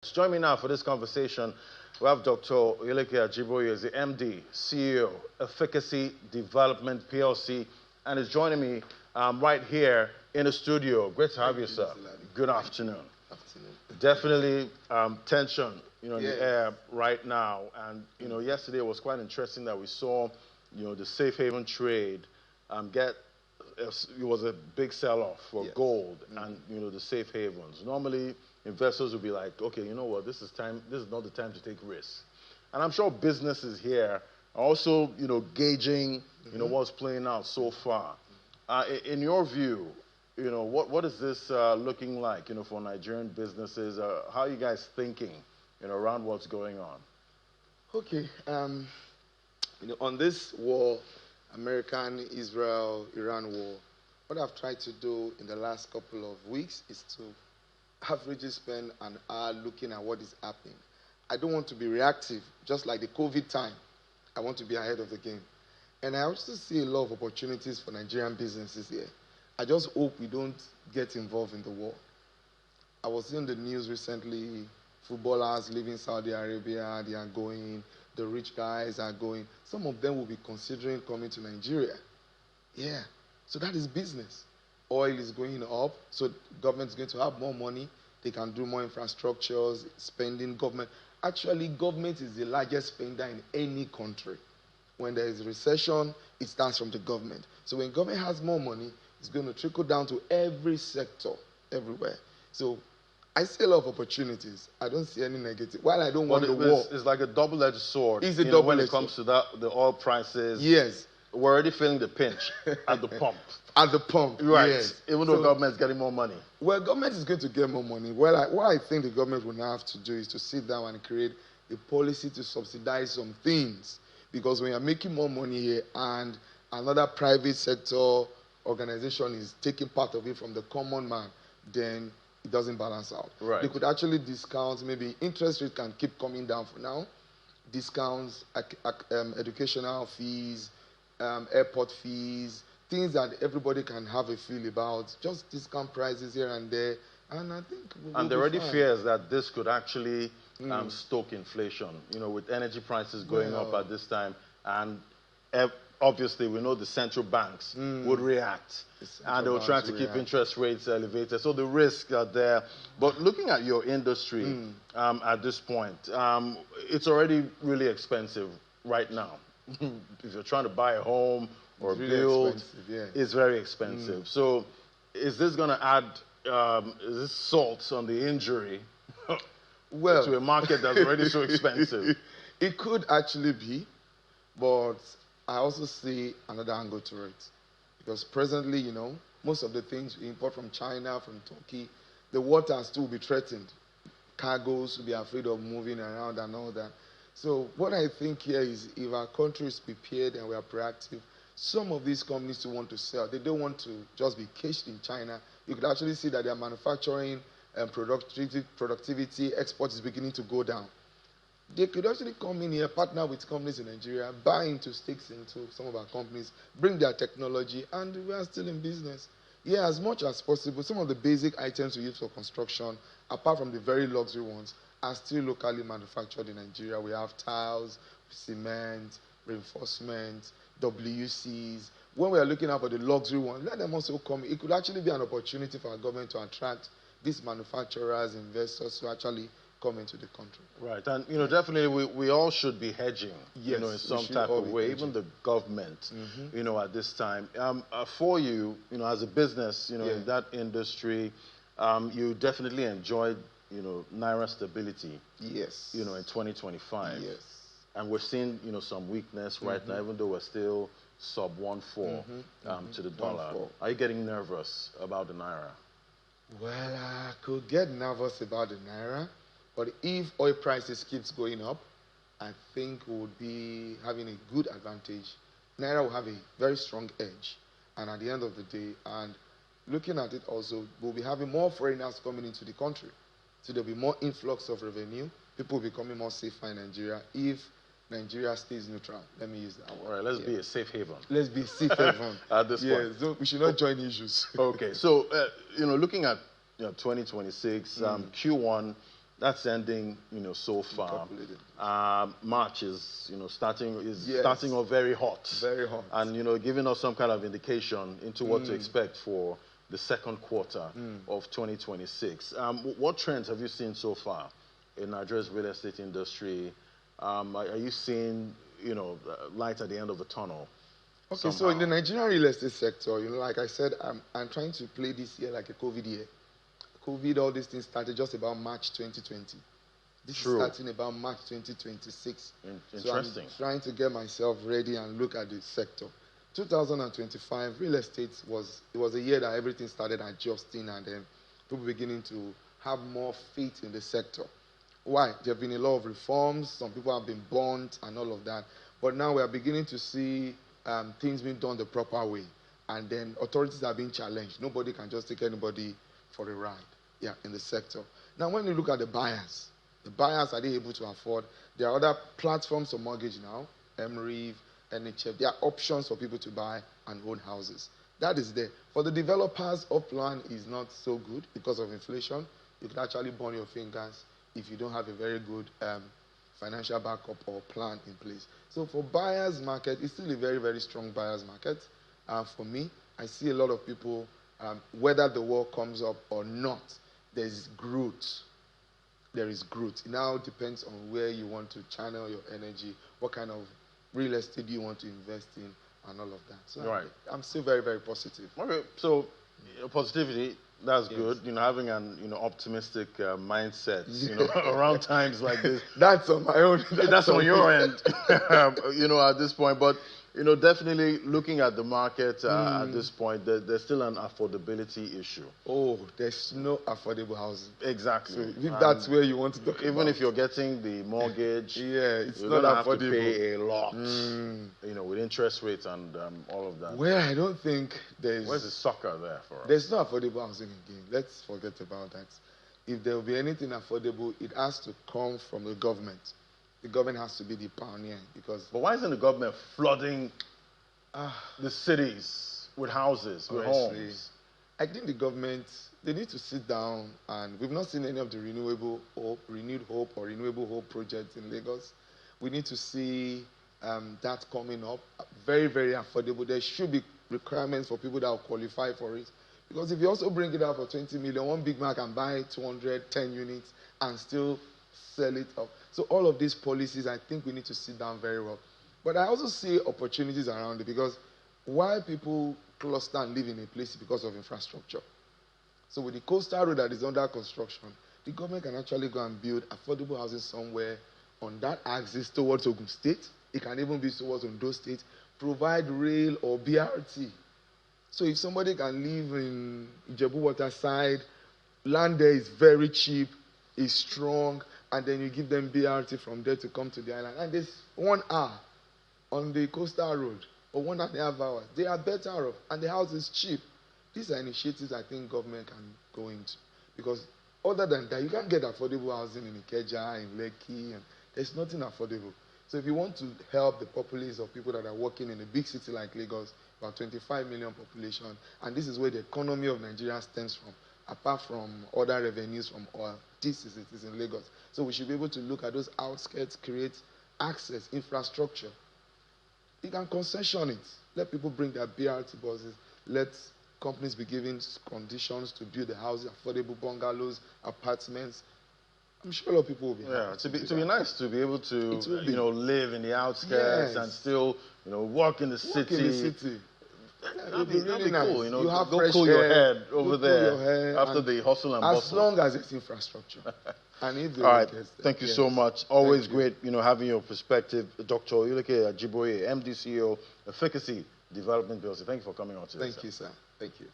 Join me now for this conversation. We have Dr. Oyeleke Ajiboye, is the MD, CEO, Efficacy Development PLC, and is joining me right here in the studio. Great to have you, sir. Good afternoon. Definitely tension, in the air right now. And, yesterday was quite interesting that we saw, the safe haven trade it was a big sell-off for gold and, the safe havens. Normally, investors will be like, okay, you know what, this is not the time to take risks. And I'm sure businesses here are also, gauging, what's playing out so far. In your view, what is this looking like, for Nigerian businesses? How are you guys thinking, around what's going on? Okay, on this war, American, Israel, Iran war, what I've tried to do in the last couple of weeks is to averagely spend an hour looking at what is happening. I don't want to be reactive, just like the COVID time. I want to be ahead of the game. And I also see a lot of opportunities for Nigerian businesses here. I just hope we don't get involved in the war. I was in the news recently, footballers leaving Saudi Arabia, they are going, the rich guys are going. Some of them will be considering coming to Nigeria. Yeah, so that is business. Oil is going up, so government is going to have more money. They can do more infrastructures, spending government. Actually, government is the largest spender in any country. When there is a recession, it starts from the government. So when government has more money, it's going to trickle down to every sector, everywhere. So I see a lot of opportunities. I don't see any negative. While I don't want the war. It's like a double-edged sword. It's a double-edged when it comes to the oil prices. Yes. We're already feeling the pinch at the pump. At the pump, right. Yes. Even though government is getting more money. Well, government is going to get more money. Well, what I think the government will now have to do is to sit down and create a policy to subsidize some things. Because when you're making more money here and another private sector organization is taking part of it from the common man, then it doesn't balance out. Right. They could actually discount, maybe interest rate can keep coming down for now. Discounts, educational fees, airport fees, things that everybody can have a feel about. Just discount prices here and there. And I think and there are already fears that this could actually stoke inflation, with energy prices going up at this time. And obviously, we know the central banks would react. And they will try to keep interest rates elevated. So the risks are there. But looking at your industry at this point, it's already really expensive right now. If you're trying to buy a home or build, it's very expensive. So is this going to add, is this salt on the injury to a market that's already so expensive? It could actually be, but I also see another angle to it. Because presently, most of the things we import from China, from Turkey, the waters still will be threatened. Cargoes will be afraid of moving around and all that. So what I think here is if our country is prepared and we are proactive, some of these companies who want to sell, they don't want to just be caged in China. You could actually see that their manufacturing and productivity, export is beginning to go down. They could actually come in here, partner with companies in Nigeria, buy into stakes into some of our companies, bring their technology, and we are still in business. Yeah, as much as possible, some of the basic items we use for construction, apart from the very luxury ones, are still locally manufactured in Nigeria. We have tiles, cement, reinforcement, WCs. When we are looking out for the luxury ones, let them also come. It could actually be an opportunity for our government to attract these manufacturers, investors to actually come into the country. Right, and definitely we all should be hedging, yes, in some type of way, even the government, at this time. For you, as a business, in that industry, you definitely enjoyed, Naira stability. Yes. In 2025. Yes. And we're seeing, some weakness right now, even though we're still sub 1.4 to the dollar. 1.4. Are you getting nervous about the Naira? Well, I could get nervous about the Naira. But if oil prices keeps going up, I think we'll be having a good advantage. Naira will have a very strong edge. And at the end of the day, and looking at it also, we'll be having more foreigners coming into the country. So there'll be more influx of revenue. People will be becoming more safer in Nigeria if Nigeria stays neutral. Let me use that word. All right, let's be a safe haven. Let's be a safe haven. At this point. So we should not join issues. Okay, so, looking at 2026, Q1, That's ending, so far. March is, starting off very hot. Very hot. And, giving us some kind of indication into what to expect for the second quarter of 2026. What trends have you seen so far in Nigeria's real estate industry? Are you seeing, light at the end of the tunnel? Okay, somehow? So in the Nigerian real estate sector, like I said, I'm trying to play this year like a COVID year. COVID, all these things started just about March 2020. This is starting about March 2026. Interesting. So I'm trying to get myself ready and look at the sector. 2025, real estate was a year that everything started adjusting and then people beginning to have more faith in the sector. Why? There have been a lot of reforms. Some people have been burnt and all of that. But now we are beginning to see things being done the proper way. And then authorities are being challenged. Nobody can just take anybody for a ride in the sector. Now, when you look at the buyers are they able to afford? There are other platforms of mortgage now, MREIF, NHF. There are options for people to buy and own houses. That is there. For the developers, plan is not so good because of inflation. You can actually burn your fingers if you don't have a very good financial backup or plan in place. So for buyers market, it's still a very, very strong buyers market. For me, I see a lot of people, whether the war comes up or not, there is growth. There is growth. It now depends on where you want to channel your energy, what kind of real estate you want to invest in, and all of that. So I'm still very, very positive. Okay, so positivity, that's good. Having an optimistic mindset, around times like this. That's on my own. That's on your end, at this point. But definitely looking at the market at this point, there's still an affordability issue. Oh, there's no affordable housing. Exactly. So if that's where you want to talk even if you're getting the mortgage, it's you're not gonna affordable. have to pay a lot, with interest rates and all of that. Well, I don't think there's... Where's the sucker there for us? There's no affordable housing again. Let's forget about that. If there will be anything affordable, it has to come from the government. The government has to be the pioneer because... But why isn't the government flooding the cities with houses, with homes? I think the government, they need to sit down, and we've not seen any of the renewed hope projects in Lagos. We need to see that coming up. Very, very affordable. There should be requirements for people that will qualify for it. Because if you also bring it out for 20 million, one big man can buy 210 units and still sell it up. So all of these policies, I think we need to sit down very well. But I also see opportunities around it because why people cluster and live in a place is because of infrastructure. So with the coastal road that is under construction, the government can actually go and build affordable housing somewhere on that axis towards Ogun State. It can even be towards Ondo State. Provide rail or BRT. So if somebody can live in Ijebu Waterside, land there is very cheap, is strong, and then you give them BRT from there to come to the island. And there's 1 hour on the coastal road, or 1.5 hours. They are better off, and the house is cheap. These are initiatives I think government can go into. Because other than that, you can't get affordable housing in Ikeja, in Lekki, and there's nothing affordable. So if you want to help the populace of people that are working in a big city like Lagos, about 25 million population, and this is where the economy of Nigeria stems from, apart from other revenues from oil. This is in Lagos. So we should be able to look at those outskirts, create access, infrastructure. You can concession it. Let people bring their BRT buses. Let companies be given conditions to build the houses, affordable bungalows, apartments. I'm sure a lot of people will be happy. To be nice to be able to live in the outskirts and still work in the city. That'd be cool. You have go fresh cool air, your head over there after the hustle and bustle. As long as it's infrastructure. And if all right, thank you so much. Always great, having your perspective, Dr. Oyeleke Ajiboye, MD CEO, Efficacy Development PLC. Thank you for coming on today. Thank you, sir. Thank you.